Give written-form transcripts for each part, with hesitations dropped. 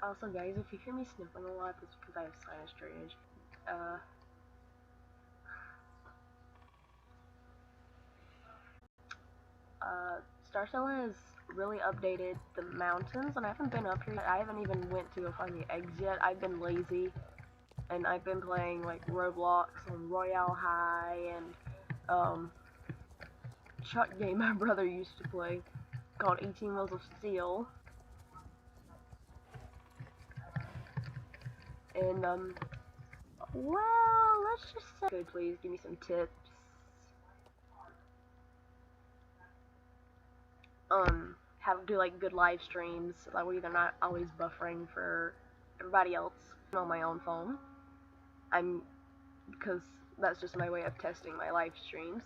Also, guys, if you hear me sniffling a lot, that's because I have sinus drainage. Star Cell has really updated the mountains, and I haven't been up here. I haven't even went to go find the eggs yet. I've been lazy, and I've been playing like Roblox and Royale High and Chuck game my brother used to play called 18 Wheels of Steel. And well, let's just say, good, please give me some tips. How to do like good live streams, that way they're not always buffering for everybody else on my own phone. Because that's just my way of testing my live streams.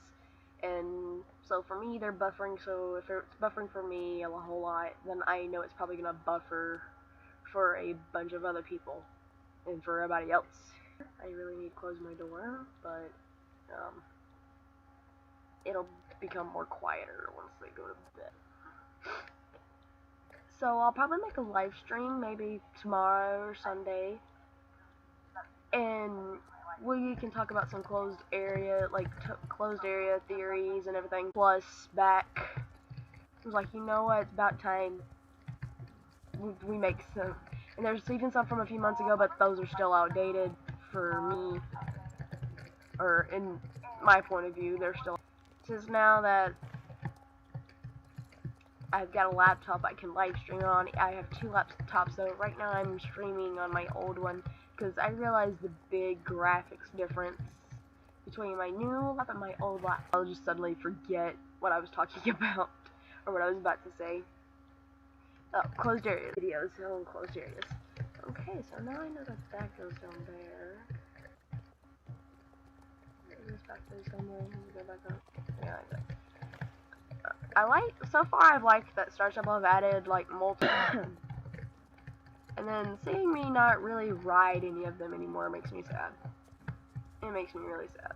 And so for me, they're buffering, so if it's buffering for me a whole lot, then I know it's probably gonna buffer for a bunch of other people and for everybody else. I really need to close my door, but it'll become more quieter once they go to bed. So I'll probably make a live stream maybe tomorrow or Sunday, and we can talk about some closed area, like closed area theories and everything. Plus, back, I was like, you know what, it's about time we make some. And there's even some from a few months ago, but those are still outdated for me, or in my point of view, they're still. Since now that I've got a laptop I can live stream on, I have two laptops, so right now I'm streaming on my old one, because I realized the big graphics difference between my new laptop and my old laptop. I'll just suddenly forget what I was talking about, or what I was about to say. Oh, closed areas. Videos, oh, closed areas. Okay, so now I know that goes down there. This back goes somewhere, go back up. Yeah, I got it. I like, so far I've liked that Star Stable have added like multiple, and then seeing me not really ride any of them anymore makes me sad. It makes me really sad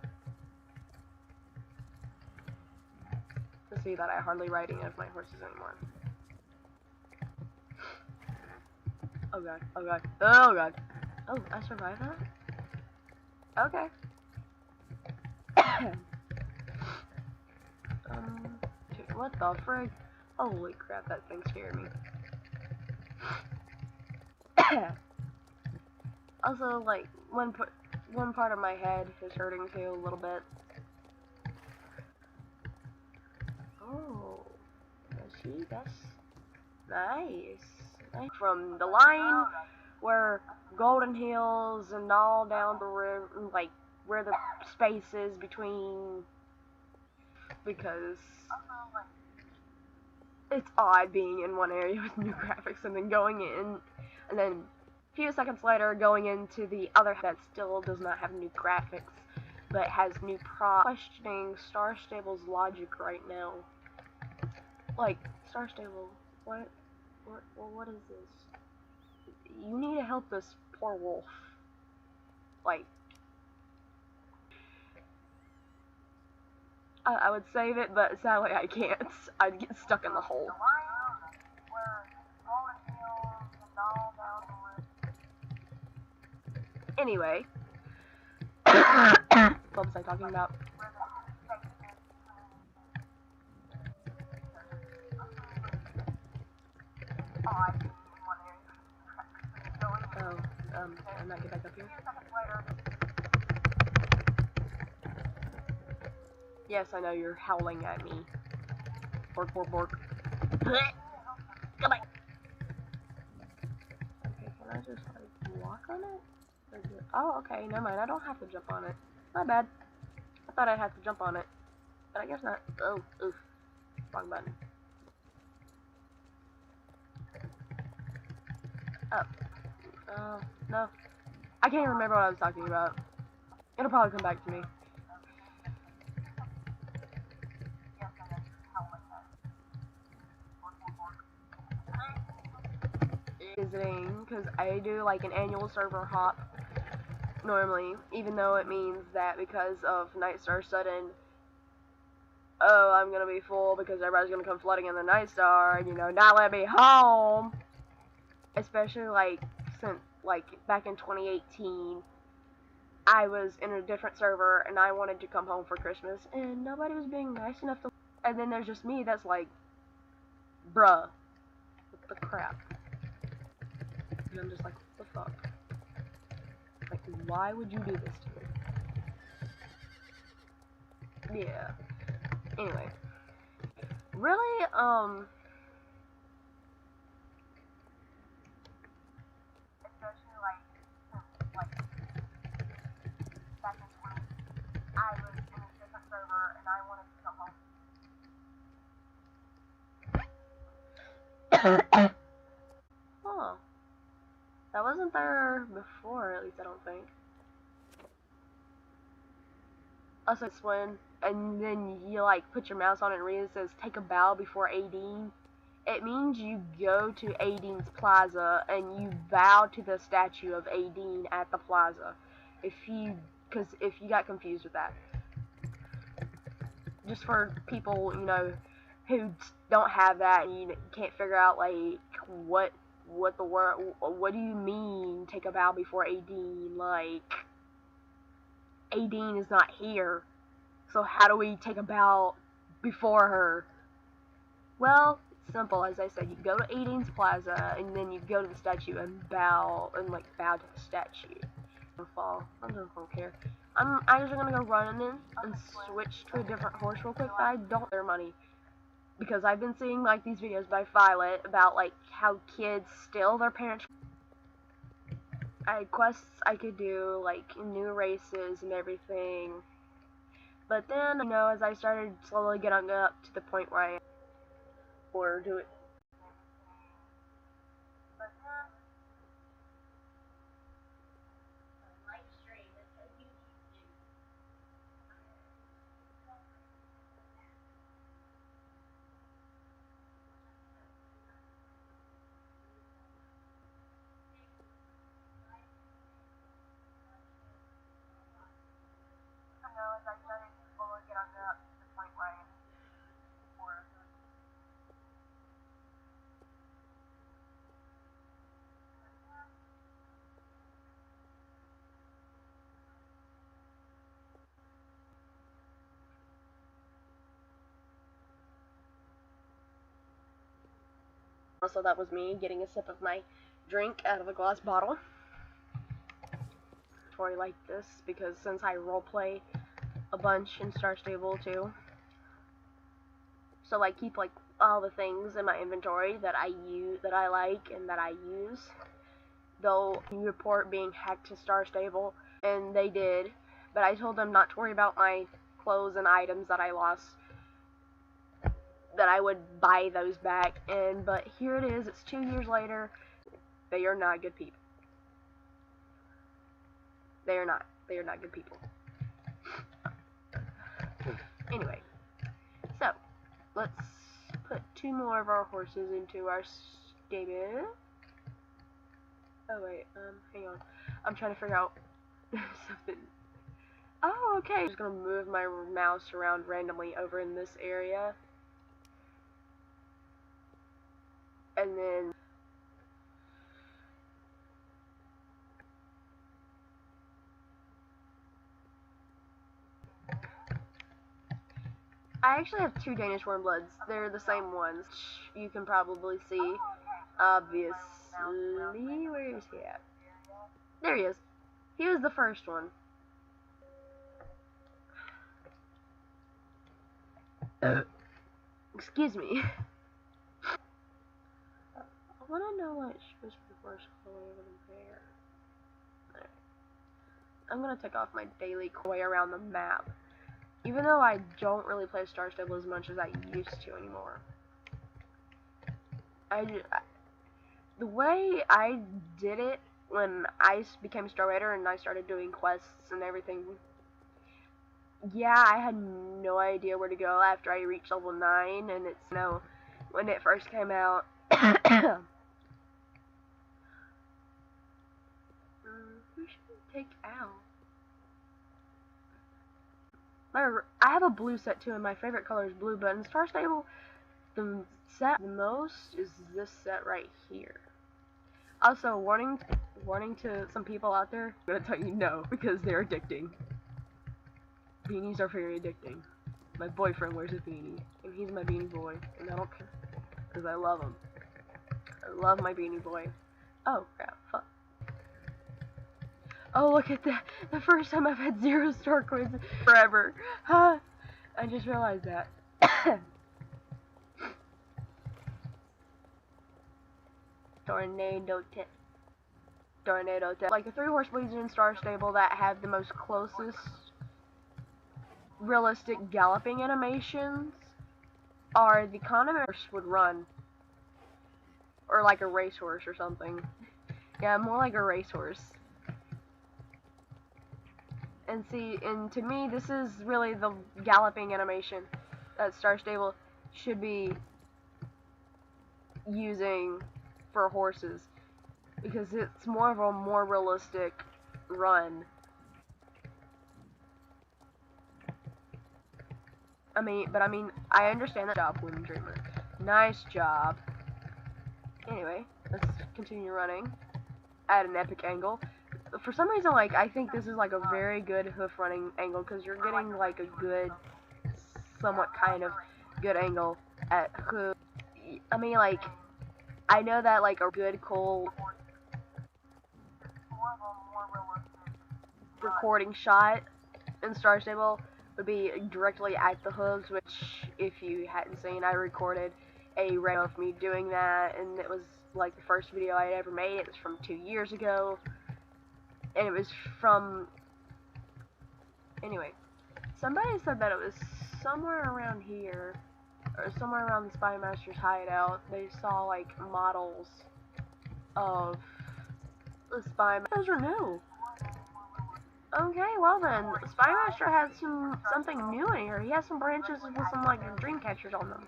to see that I hardly ride any of my horses anymore. Oh god, oh god, oh god. Oh, I survived that? Okay. What the frig? Holy crap, that thing scared me. Also, like, one part of my head is hurting too a little bit. Oh, see, that's nice. From the line where Golden Hills and all down the river, like, where the space is between, because it's odd being in one area with new graphics and then going in, and then a few seconds later going into the other that still does not have new graphics, but has new questioning Star Stable's logic right now. Like, Star Stable, what is this? You need to help this poor wolf. Like, I would save it, but sadly I can't. I'd get stuck in the hole. Anyway. What was I talking about? Oh, I'm not get back up here. Yes, I know you're howling at me. Bork, bork, bork. Come on. Okay, can I just like walk on it? Oh, okay, never mind. I don't have to jump on it. My bad. I thought I'd have to jump on it, but I guess not. Oh, oof. Wrong button. Oh, no. I can't remember what I was talking about. It'll probably come back to me. Visiting, because I do like an annual server hop normally, even though it means that because of Nightstar Sudden, oh, I'm gonna be full because everybody's gonna come flooding in the Nightstar and, you know, not let me home. Especially like since, like, back in 2018, I was in a different server, and I wanted to come home for Christmas, and nobody was being nice enough to... And then there's just me that's like, bruh, what the crap? And I'm just like, what the fuck? Like, why would you do this to me? Yeah. Anyway. Really, especially, like, back in 20, I was in a different server, and I wanted to come home. Huh. That wasn't there before, at least I don't think. Also, it's when, and then you, like, put your mouse on it and read it says, take a bow before Aideen. It means you go to Aideen's plaza and you bow to the statue of Aideen at the plaza. If you got confused with that. Just for people, you know, who don't have that and you can't figure out, like, what the word, what do you mean, take a bow before Aideen? Like, Aideen is not here, so how do we take a bow before her? Well, it's simple. As I said, you go to Aideen's plaza, and then you go to the statue and bow, and like bow to the statue. Fall. I don't care. I'm actually gonna go run in and switch to a different horse real quick, but I don't have their money. Because I've been seeing like these videos by Violet about like how kids steal their parents. I had quests I could do, like new races and everything. But then, you know, as I started slowly getting up to the point where I or do it. Also, that was me getting a sip of my drink out of a glass bottle. Tori liked this because since I roleplay a bunch in Star Stable too, so I keep like all the things in my inventory that I use, that I like, and that I use. They'll report being hacked to Star Stable, and they did. But I told them not to worry about my clothes and items that I lost, that I would buy those back. But here it is. It's 2 years later. They are not good people. They are not. They are not good people. Anyway, so let's put 2 more of our horses into our stable. Oh wait, hang on. I'm trying to figure out something. Oh, okay. I'm just gonna move my mouse around randomly over in this area. And then I actually have 2 Danish Warmbloods. They're the same ones. You can probably see. Obviously, where is he at? There he is. He was the first one. Excuse me. I want to know what shows for the first color over there. Right. I'm going to take off my daily koi around the map. Even though I don't really play Star Stable as much as I used to anymore. The way I did it when I became Star Raider and I started doing quests and everything, yeah, I had no idea where to go after I reached level 9, and it's, you know, when it first came out. Who should we take out? I have a blue set too, and my favorite color is blue, but in Star Stable, the set the most is this set right here. Also, warning to some people out there. I'm gonna tell you no, because they're addicting. Beanies are very addicting. My boyfriend wears a beanie, and he's my beanie boy, and I don't care, because I love him. I love my beanie boy. Oh, crap, fuck. Oh, look at that. The first time I've had 0 star coins forever. Huh? I just realized that. Tornado tip. Tornado tip. Like the 3-horse Legion Star Stable that have the most closest realistic galloping animations are the Connemars would run. Or like a racehorse or something. Yeah, more like a racehorse. And see, and to me, this is really the galloping animation that Star Stable should be using for horses, because it's more of a more realistic run. I mean, I understand that job, Women Dreamer. Nice job. Anyway, let's continue running at an epic angle. For some reason, like, I think this is like a very good hoof running angle, because you're getting like a good, somewhat kind of good angle at hoof. I mean, like, I know that like a good cool recording shot in Star Stable would be directly at the hooves, which, if you hadn't seen, I recorded a reel of me doing that, and it was like the first video I had ever made. It was from 2 years ago, and it was from, anyway, somebody said that it was somewhere around here, or somewhere around the Spy Master's hideout. They saw like models of the Spy Master. Those are new. Okay, well then, Spy Master has something new in here. He has some branches with some like dream catchers on them.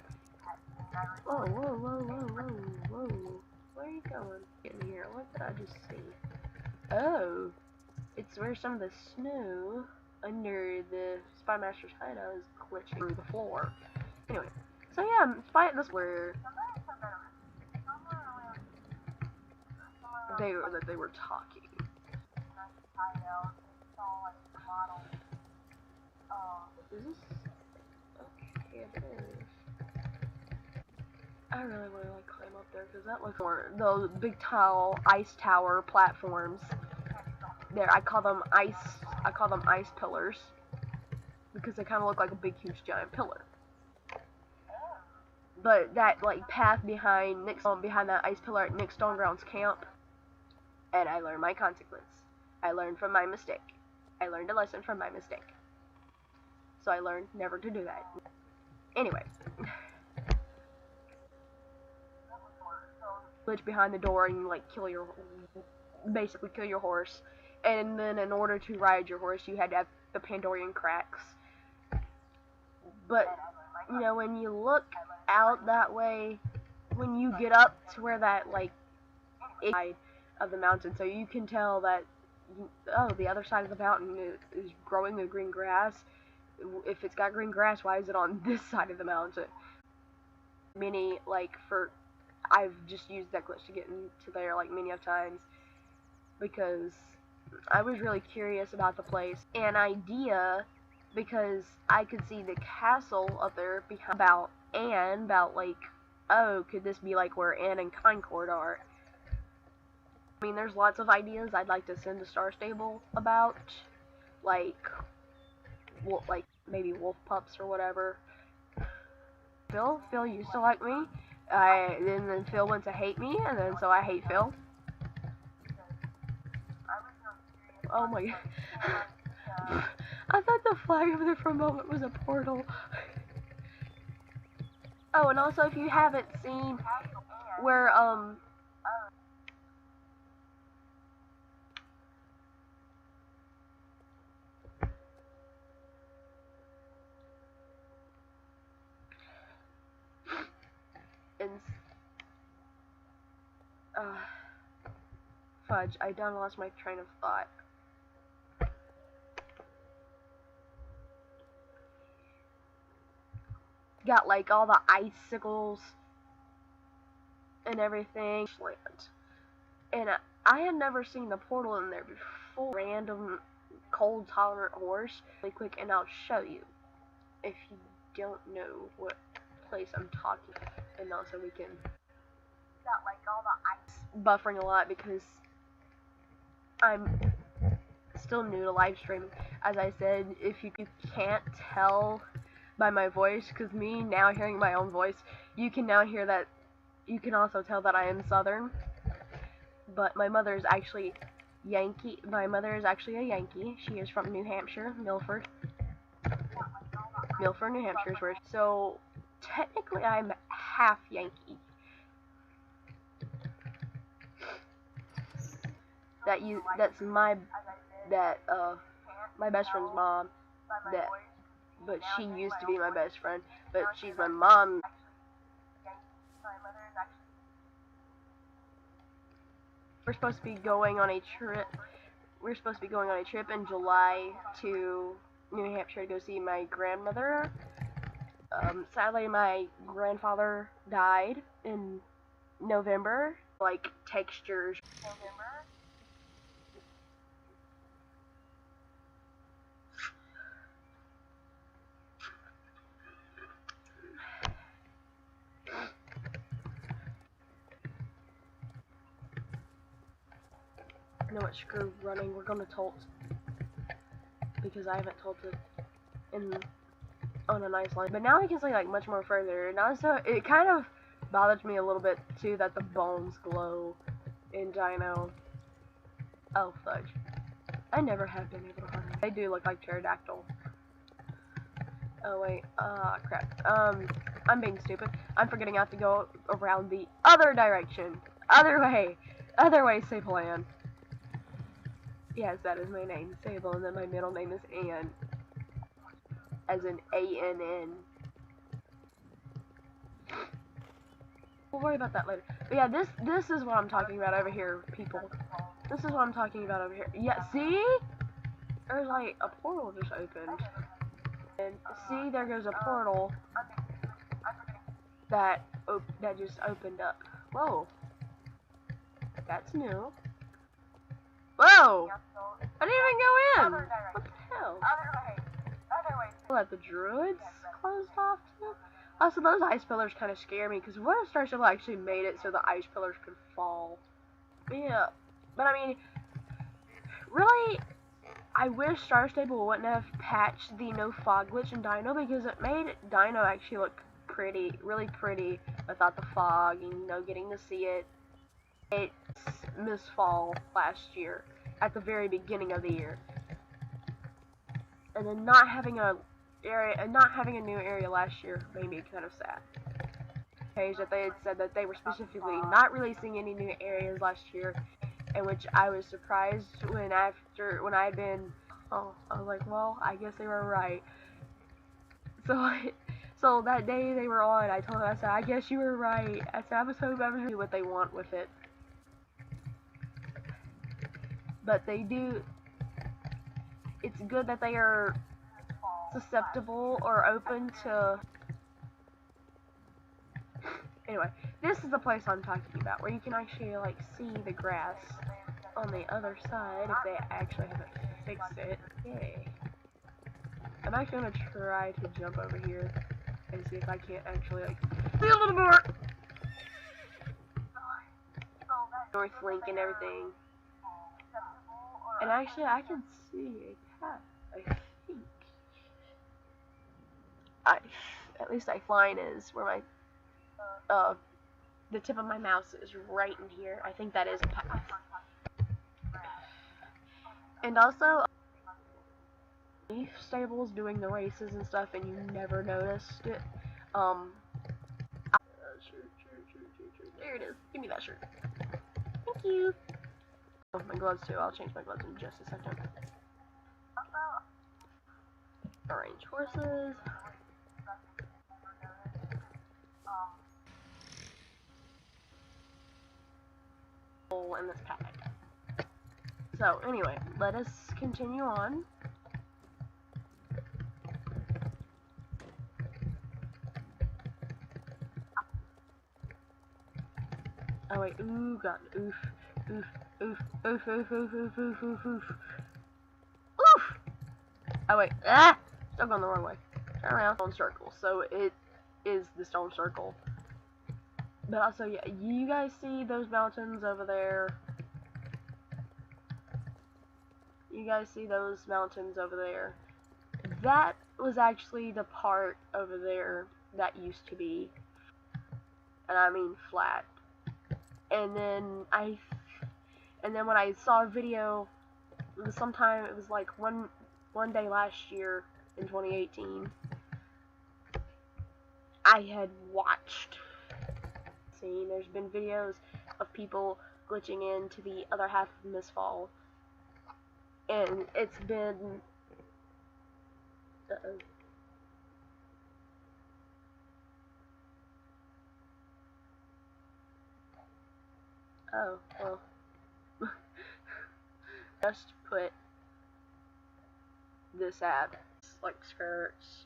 Whoa, whoa, whoa, whoa, whoa, whoa. Where are you going? In here, what did I just see? Oh, it's where some of the snow under the Spy Master's hideout is glitching through the floor. Anyway, so yeah, this where they were talking. Is this? Okay, it is. I really want to like climb up there, because that looks more those big tall ice tower platforms. There, I call them ice pillars, because they kind of look like a big, huge, giant pillar. But that like path behind that ice pillar at Nick Stoneground's camp, and I learned my consequence. I learned from my mistake. I learned a lesson from my mistake. So I learned never to do that. Anyway. Glitch behind the door and like basically kill your horse. And then in order to ride your horse, you had to have the Pandorian cracks. But, you know, when you look out that way, when you get up to where that, like, side of the mountain, so you can tell that, oh, the other side of the mountain is growing with green grass. If it's got green grass, why is it on this side of the mountain? I've just used that glitch to get into there, like, many of times, because I was really curious about the place. An idea, because I could see the castle up there about like, oh, could this be like where Anne and Concord are? I mean, there's lots of ideas I'd like to send to Star Stable about, like maybe wolf pups or whatever. Phil used to like me. Then Phil went to hate me, and then so I hate Phil. Oh my god. I thought the flag over there for a moment was a portal. Oh, and also if you haven't seen where, fudge, I done lost my train of thought. Got like all the icicles and everything. And I had never seen the portal in there before. Random cold tolerant horse. Really quick, and I'll show you if you don't know what place I'm talking. And also we can got like all the ice buffering a lot because I'm still new to live streaming. As I said, if you can't tell by my voice, because me now hearing my own voice, you can now hear that. You can also tell that I am Southern. But my mother is actually Yankee. My mother is actually a Yankee. She is from New Hampshire, Milford. Milford, New Hampshire is where. So technically, I'm half Yankee. That's my best friend's mom. But she used to be my best friend. But she's my mom. We're supposed to be going on a trip. We're supposed to be going on a trip in July to New Hampshire to go see my grandmother. Sadly, my grandfather died in November. Like textures. You know what? Screw running. We're gonna tolt because I haven't tolted on a nice line. But now we can see like much more further. And also, it kind of bothers me a little bit too that the bones glow in Dino. Oh fudge! I never have been able to hunt them. They do look like pterodactyl. Oh wait, crap. I'm being stupid. I'm forgetting I have to go around the other direction. Other way, Sablean. Yes, that is my name, Sable, and then my middle name is Ann, as in A-N-N. We'll worry about that later. But yeah, this is what I'm talking about over here, people. This is what I'm talking about over here. Yeah, see? There's like a portal just opened. And see, there goes a portal that just opened up. Whoa. That's new. Whoa! I didn't even go in! What the hell? What, the druids closed off too? Also, those ice pillars kind of scare me, because what if Star Stable actually made it so the ice pillars could fall? Yeah. But I mean, really, I wish Star Stable wouldn't have patched the no fog glitch in Dino, because it made Dino actually look pretty, really pretty without the fog, and, you know, getting to see it. It's Miss Fall last year, at the very beginning of the year. And then not having a new area last year made me kind of sad. Page that they had said that they were specifically not releasing any new areas last year, in which I was surprised when I had been, I was like, well, I guess they were right. So that day they were on, I told them, I said, I guess you were right. I said, I was hoping I was doing what they want with it. But they do, it's good that they are susceptible or open to, anyway, this is the place I'm talking about, where you can actually, like, see the grass on the other side, if they actually haven't fixed it. Yay. I'm actually gonna try to jump over here, and see if I can't actually, like, see a little more! North Link and everything. And actually, I can see a path, I think. At least line is where my, the tip of my mouse is right in here. I think that is a path. And also, Leaf Stable's doing the races and stuff, and you never noticed it. There it is. Give me that shirt. Thank you. Oh, my gloves too. I'll change my gloves in just a second. Arrange horses. In this pack. So anyway, let us continue on. Oh wait, ooh, God, oof. Oof, oof, oof, oof, oof, oof, oof, oof, oof. Oof! Oh wait, still going the wrong way. Turn around. Stone circle, so it is the stone circle. But also, yeah, you guys see those mountains over there? You guys see those mountains over there? That was actually the part over there that used to be, and I mean flat. And then when I saw a video, it was sometime, it was like one day last year in 2018, I had watched, there's been videos of people glitching into the other half of Mistfall, and it's been, oh, well, just put this ad, like skirts,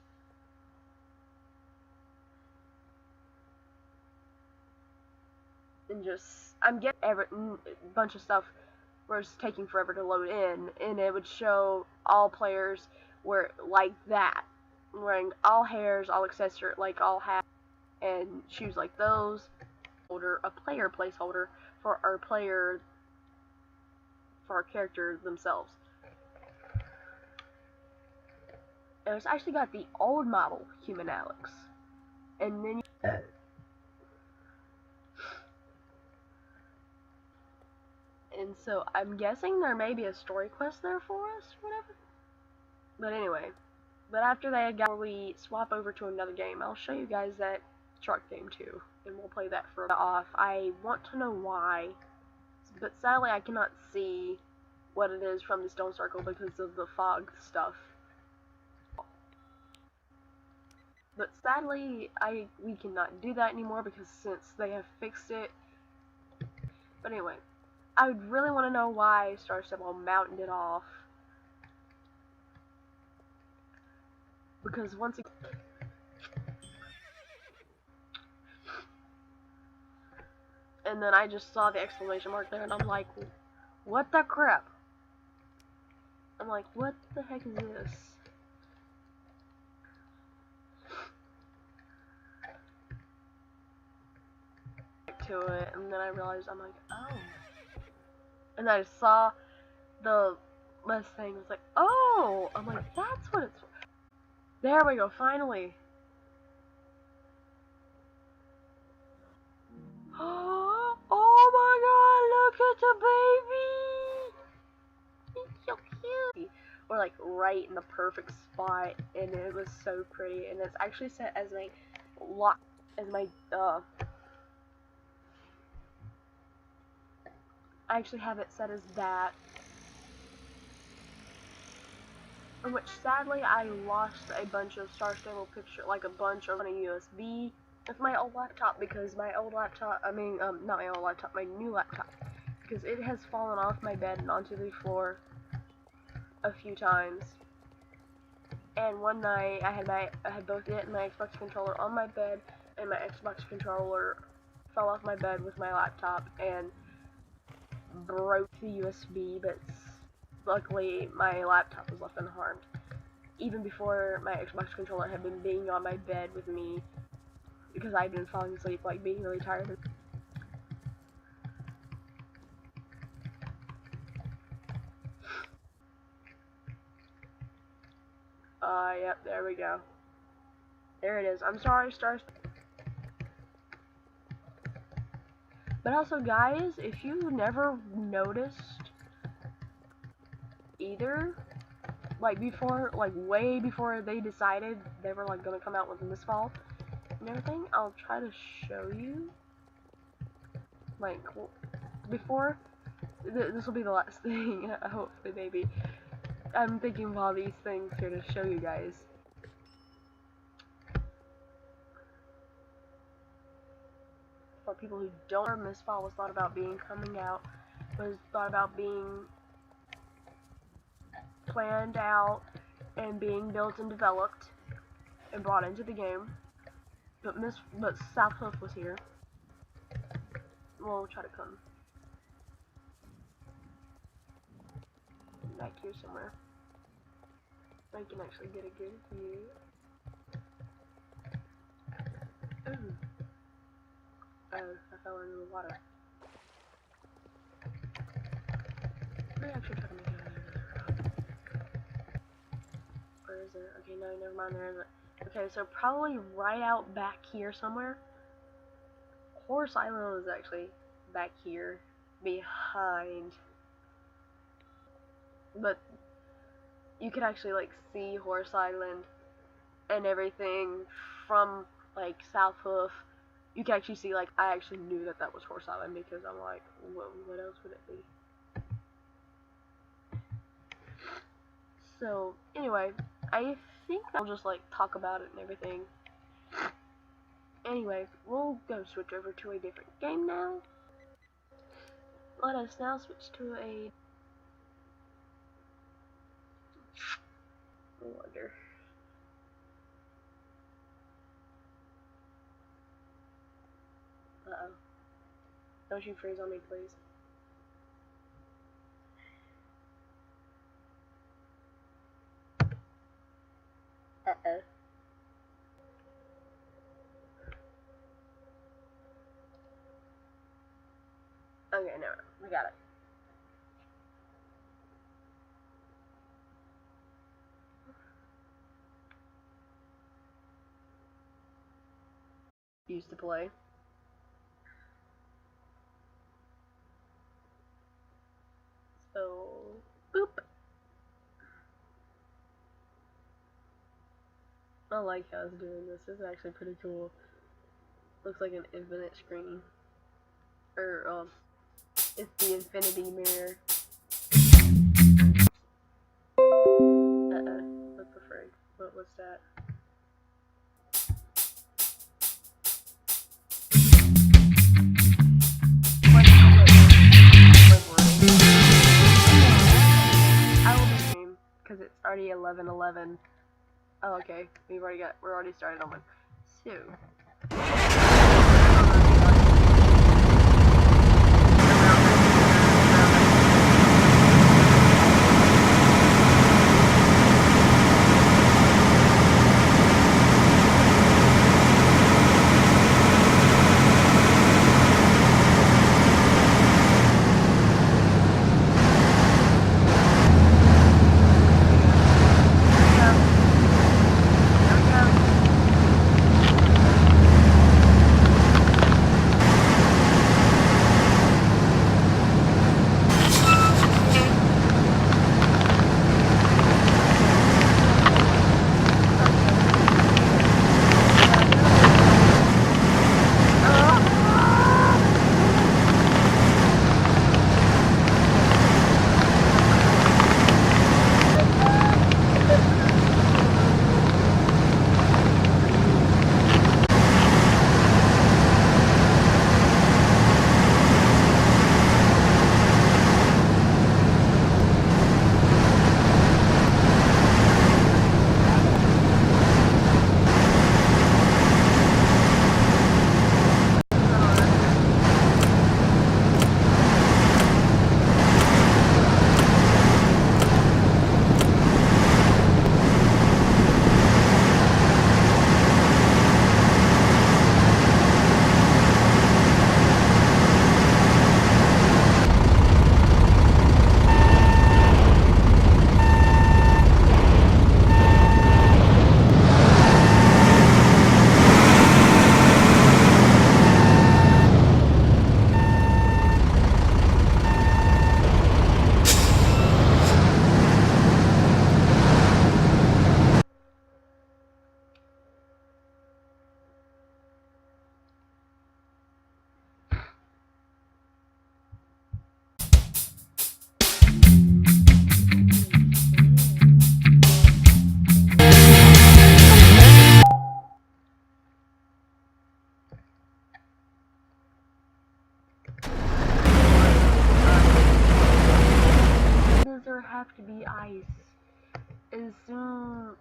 and just, I'm getting a bunch of stuff where it's taking forever to load in, and it would show all players were like that, wearing all hairs, all accessories, like all hats, and shoes like those. A player placeholder for our character themselves. And it's actually got the old model Human Alex, and then and so I'm guessing there may be a story quest there for us, whatever. But anyway, after that, we swap over to another game. I'll show you guys that truck game too, and we'll play that for a bit off. I want to know why, but sadly I cannot see what it is from the stone circle because of the fog stuff. But sadly, we cannot do that anymore because since they have fixed it. But anyway, I would really want to know why Star Stable mounted it off. Because once again, and then I just saw the exclamation mark there, and I'm like, what the crap? I'm like, what the heck is this? To it, and then I realized, I'm like, oh. And I saw the list thing, was like, oh! I'm like, that's what it's for. There we go, finally. Oh my god, look at the baby! He's so cute! We're like right in the perfect spot, and it was so pretty, and it's actually set as my I actually have it set as that, in which sadly I lost a bunch of Star Stable picture, like a bunch on a USB with my old laptop, because my old laptop, not my old laptop, my new laptop, because it has fallen off my bed and onto the floor a few times. And one night I had both it and my Xbox controller on my bed, and my Xbox controller fell off my bed with my laptop and broke the USB, but luckily my laptop was left unharmed. Even before my Xbox controller had been being on my bed with me, because I'd been falling asleep, like being really tired. Yep, there we go. There it is. I'm sorry, Stars. But also, guys, if you never noticed either, like before, like way before they decided they were like gonna come out with Mistfall and everything, I'll try to show you. Like before, this will be the last thing. Hopefully, maybe. I'm thinking of all these things here to show you guys. For people who don't know, Mistfall was thought about coming out, was thought about being planned out and being built and developed and brought into the game. But South Hoof was here. We'll try to come. back here somewhere. I can actually get a good view. Ooh. Oh, I fell into the water. We're actually trying to make it out of there. Where is it? Okay, no, never mind, there isn't. Okay, so probably right out back here somewhere. Horse Island is actually back here, behind. But you could actually like see Horse Island and everything from like South Hoof. You can actually see, like, I actually knew that that was Horse Island because I'm like, what else would it be? So anyway, I think I'll just like talk about it and everything. Anyway, we'll go switch over to a different game now. Let us now switch to a wonder. Uh-oh. Don't you freeze on me, please. Uh-oh. Okay, no, we got it. Used to play. So, boop. I like how it's doing this. This is actually pretty cool. Looks like an infinite screen. Or, it's the infinity mirror. Uh-oh. What's the frig? What's that? I will be stream because it's already 11:11. Oh, okay. We're already started on one. So. Does there have to be ice? As soon.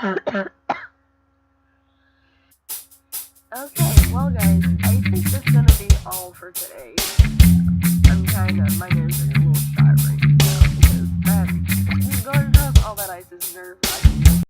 Okay, well guys, I think that's gonna be all for today. My nose